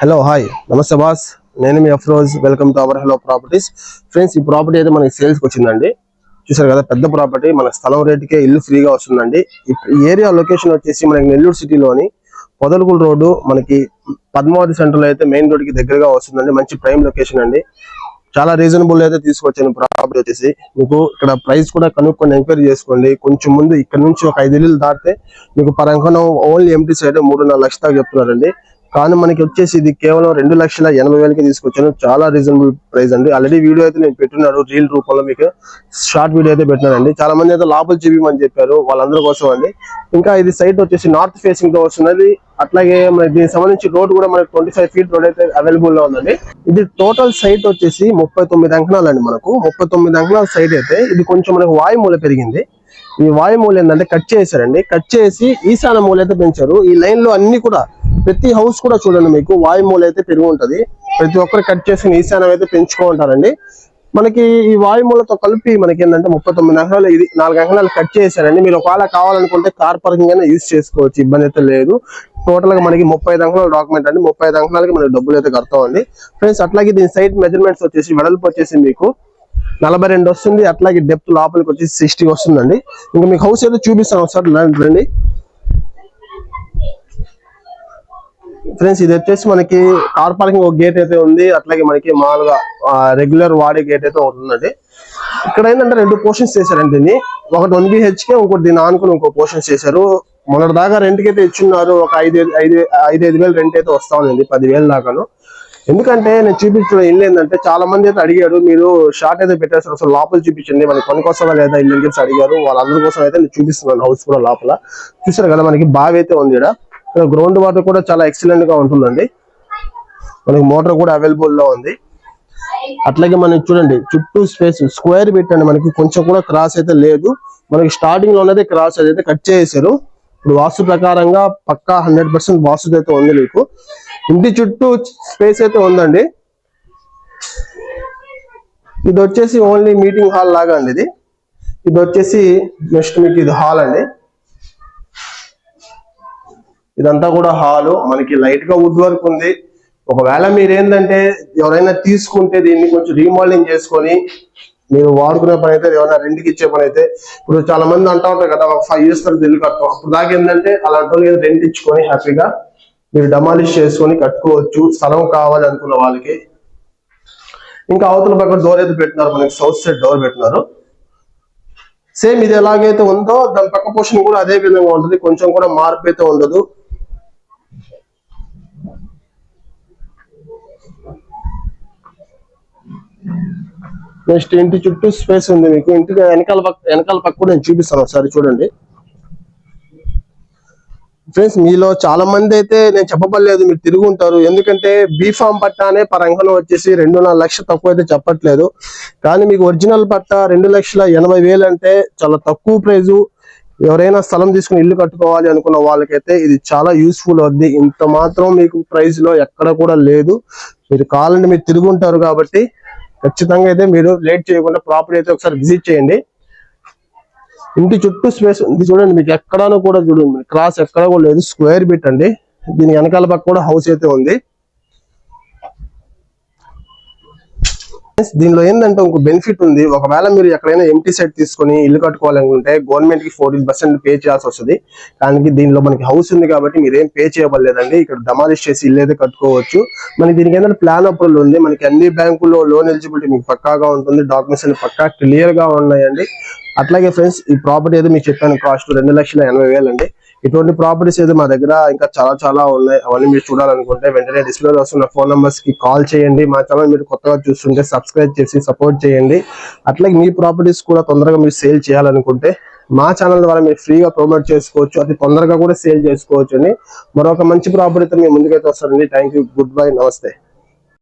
Hello hi నమస్తే boss, నేను మీ Afroz. Welcome to our hello properties. Friends, ఈ ప్రాపర్టీ అయితే మనకి సేల్స్కి వచ్చిందండి. చూసారు కదా, పెద్ద ప్రాపర్టీ. మన స్థలం రేటుకే ఇల్లు ఫ్రీగా వస్తుందండి. ఈ ఏరియా లొకేషన్ వచ్చేసి మనకి నెల్లూరు సిటీలోని పొదలకూరు రోడ్డు, మనకి పద్మావతి సెంటర్లో అయితే మెయిన్ రోడ్కి దగ్గరగా వస్తుందండి. మంచి ప్రైమ్ లొకేషన్ అండి. చాలా రీజనబుల్ అయితే తీసుకొచ్చాను ప్రాపర్టీ వచ్చేసి. మీకు ఇక్కడ ప్రైస్ కూడా కనుక్కొని ఎంక్వైరీ చేసుకోండి. కొంచెం ముందు ఇక్కడ నుంచి ఒక 5 ఇల్లులు దాటితే మీకు పరంగా ఓన్లీ ఎంటీ సైడ్ 3.5 లక్షల దాకా చెప్తున్నారండి. కానీ మనకి వచ్చేసి ఇది కేవలం 2,80,000కి తీసుకొచ్చాను. చాలా రీజనబుల్ ప్రైస్ అండి. ఆల్రెడీ వీడియో అయితే నేను పెట్టున్నాను, రీల్ రూపంలో మీకు షార్ట్ వీడియో అయితే పెట్టినానండి. చాలా మంది అయితే లోపల చూపించమని చెప్పారు, వాళ్ళందరి కోసం అండి. ఇంకా ఇది సైట్ వచ్చేసి నార్త్ ఫేసింగ్ తో వస్తున్నది. అట్లాగే మనకి దీనికి సంబంధించి రోడ్ కూడా మనకి 25 ఫీట్ రోడ్ అయితే అవైలబుల్ లో ఉందండి. ఇది టోటల్ సైట్ వచ్చేసి 39 అంకణాలు అండి. మనకు 39 అంకణాల సైట్ అయితే ఇది కొంచెం మనకు వాయుమూల పెరిగింది. ఈ వాయుమూల ఏంటంటే కట్ చేశారండి. కట్ చేసి ఈశాన్య మూల అయితే పెంచారు. ఈ లైన్ లో అన్ని కూడా ప్రతి హౌస్ కూడా చూడండి, మీకు వాయుమూల అయితే పెరిగి ఉంటది. ప్రతి ఒక్కరు కట్ చేసి ఈశాన్యం అయితే పెంచుకుంటారండి. మనకి ఈ వాయుమూలతో కలిపి మనకి ఏంటంటే 39 అంకణాలు, ఇది 4 అంకణాలు కట్ చేశారండి. మీరు ఒకవేళ కావాలనుకుంటే కార్ పార్కింగ్ అయినా యూజ్ చేసుకోవచ్చు, ఇబ్బంది అయితే లేదు. టోటల్ గా మనకి 35 అంకణాల డాక్యుమెంట్ అండి. 35 అంకణాలకి మనకి డబ్బులు అయితే కడతామండి ఫ్రెండ్స్. అట్లాగే దీని సైట్ మెజర్మెంట్స్ వచ్చేసి వెడల్పు వచ్చేసి మీకు 42 వస్తుంది. అట్లాగే డెప్త్ లోపలికి వచ్చేసి 60 వస్తుందండి. ఇంకా మీకు హౌస్ అయితే చూపిస్తాను ఒకసారి రండి ఫ్రెండ్స్. ఇది వచ్చేసి మనకి కార్ పార్కింగ్ ఒక గేట్ అయితే ఉంది. అట్లాగే మనకి మామూలుగా రెగ్యులర్ వాడే గేట్ అయితే ఉంటుందండి. ఇక్కడ ఏంటంటే 2 పోర్షన్స్ చేశారండి దీన్ని. ఒకటి 1 BHK, ఇంకోటి దీన్ని ఆనుకుని ఇంకో పోర్షన్స్ చేశారు. మొన్నటి దాకా రెంట్కి అయితే ఇచ్చున్నారు. ఒక 5,000 రెంట్ అయితే వస్తా ఉంది, 10,000 దాకాను. ఎందుకంటే నేను చూపించిన ఇల్లు ఏంటంటే చాలా మంది అయితే అడిగారు, మీరు షార్ట్ అయితే పెట్టేస్తారు, అసలు లోపల చూపించండి, మనకి పని కోసమా లేదా ఇల్లు అని చెప్పి అడిగారు. వాళ్ళందరి కోసం అయితే నేను చూపిస్తున్నాను హౌస్ కూడా లోపల. చూసారు కదా, మనకి బావి అయితే ఉంది. ఇక్కడ గ్రౌండ్ వాటర్ కూడా చాలా ఎక్సలెంట్ గా ఉంటుందండి. మనకి మోటార్ కూడా అవైలబుల్ లో ఉంది. అట్లాగే మనకి చూడండి చుట్టూ స్పేస్ స్క్వేర్ పెట్టండి, మనకి కొంచెం కూడా క్రాస్ అయితే లేదు. మనకి స్టార్టింగ్ లో ఉన్నది క్రాస్ అయితే కట్ చేశారు. ఇప్పుడు వాస్తు ప్రకారంగా పక్కా 100% వాస్తు అయితే ఉంది. మీకు ఇంటి చుట్టూ స్పేస్ అయితే ఉందండి. ఇది వచ్చేసి ఓన్లీ మీటింగ్ హాల్ లాగా అండి. ఇది వచ్చేసి నెక్స్ట్ మీకు ఇది హాల్ అండి. ఇదంతా కూడా హాలు, మనకి లైట్ గా వుడ్ వర్క్ ఉంది. ఒకవేళ మీరు ఏంటంటే ఎవరైనా తీసుకుంటే దీన్ని కొంచెం రీమోడలింగ్ చేసుకొని మీరు వాడుకునే పని అయితే, ఏమైనా రెంట్కి ఇచ్చే పని అయితే, ఇప్పుడు చాలా మంది అంటా ఉంటారు కదా, ఒక 5 years తర్వాత ఇల్లు కడతాం. అప్పుడు దాకా ఏంటంటే అలాంటి వాళ్ళకి రెంట్ ఇచ్చుకొని హ్యాపీగా మీరు డమాలిష్ చేసుకొని కట్టుకోవచ్చు, స్థలం కావాలి అనుకున్న వాళ్ళకి. ఇంకా అవతల పక్క డోర్ అయితే పెట్టినారు, మనకి సౌత్ సైడ్ డోర్ పెట్టినారు. సేమ్ ఇది ఎలాగైతే ఉందో దాని పక్క పోర్షన్ కూడా అదే విధంగా ఉంటుంది, కొంచెం కూడా మార్పు అయితే ఉండదు. నెక్స్ట్ ఇంటి చుట్టూ స్పేస్ ఉంది మీకు. ఇంటికి వెనకాల పక్క కూడా నేను చూపిస్తాను, ఒకసారి చూడండి ఫ్రెండ్స్. మీలో చాలా మంది అయితే నేను చెప్పబడలేదు, మీరు తిరిగి ఉంటారు. ఎందుకంటే బీఫామ్ పట్టానే పరంగా వచ్చేసి 2.5 లక్షలు తక్కువ అయితే చెప్పట్లేదు. కానీ మీకు ఒరిజినల్ పట్టా 2,80,000 అంటే చాలా తక్కువ ప్రైజు. ఎవరైనా స్థలం తీసుకుని ఇల్లు కట్టుకోవాలి అనుకున్న వాళ్ళకైతే ఇది చాలా యూస్ఫుల్ అవుద్ది. ఇంత మాత్రం మీకు ప్రైస్ లో ఎక్కడ కూడా లేదు. మీరు కావాలంటే మీరు తిరిగి ఉంటారు కాబట్టి ఖచ్చితంగా అయితే మీరు లేట్ చేయకుండా ప్రాపర్టీ అయితే ఒకసారి విజిట్ చేయండి. ఇంటి చుట్టూ స్పేస్ ఉంది చూడండి, మీకు ఎక్కడానో కూడా చూడండి, క్రాస్ ఎక్కడ కూడా లేదు, స్క్వేర్ బిట్ అండి. దీని వెనకాల పక్క కూడా హౌస్ అయితే ఉంది. దీనిలో ఏంటంటే ఇంకో బెనిఫిట్ ఉంది. ఒకవేళ మీరు ఎక్కడైనా ఎంటీ సైట్ తీసుకొని ఇల్లు కట్టుకోవాలనుకుంటే గవర్నమెంట్ కి 14% పే చేయాల్సి వస్తుంది. కానీ దీనిలో మనకి హౌస్ ఉంది కాబట్టి మీరేం పే చేయబడలేదండి. ఇక్కడ డమాలిష్ చేసి ఇల్లు అయితే కట్టుకోవచ్చు. మనకి దీనికి ఏంటంటే ప్లాన్ అప్రూవల్ ఉంది. మనకి అన్ని బ్యాంకుల్లో లోన్ ఎలిజిబిలిటీ మీకు పక్కాగా ఉంటుంది. డాక్యుమెంట్స్ అన్ని పక్కా క్లియర్ గా ఉన్నాయండి. అట్లాగే ఫ్రెండ్స్, ఈ ప్రాపర్టీ అయితే మీకు చెప్పాను కాస్ట్ 2,80,000 అండి. ఇటువంటి ప్రాపర్టీస్ అయితే మా దగ్గర ఇంకా చాలా ఉన్నాయి. అవన్నీ మీరు చూడాలనుకుంటే వెంటనే డిస్ప్లేలో వస్తున్న ఫోన్ నంబర్స్ కి కాల్ చేయండి. మా ఛానల్ మీరు కొత్తగా చూస్తుంటే సబ్స్క్రైబ్ చేసి సపోర్ట్ చేయండి. అట్లాగే మీ ప్రాపర్టీస్ కూడా తొందరగా మీరు సేల్ చేయాలనుకుంటే మా ఛానల్ ద్వారా మీరు ఫ్రీగా ప్రమోట్ చేసుకోవచ్చు, అతి తొందరగా కూడా సేల్ చేసుకోవచ్చు అండి. మరొక మంచి ప్రాపర్టీతో మీ ముందుకైతే వస్తారండి. థ్యాంక్ యూ, గుడ్ బై, నమస్తే.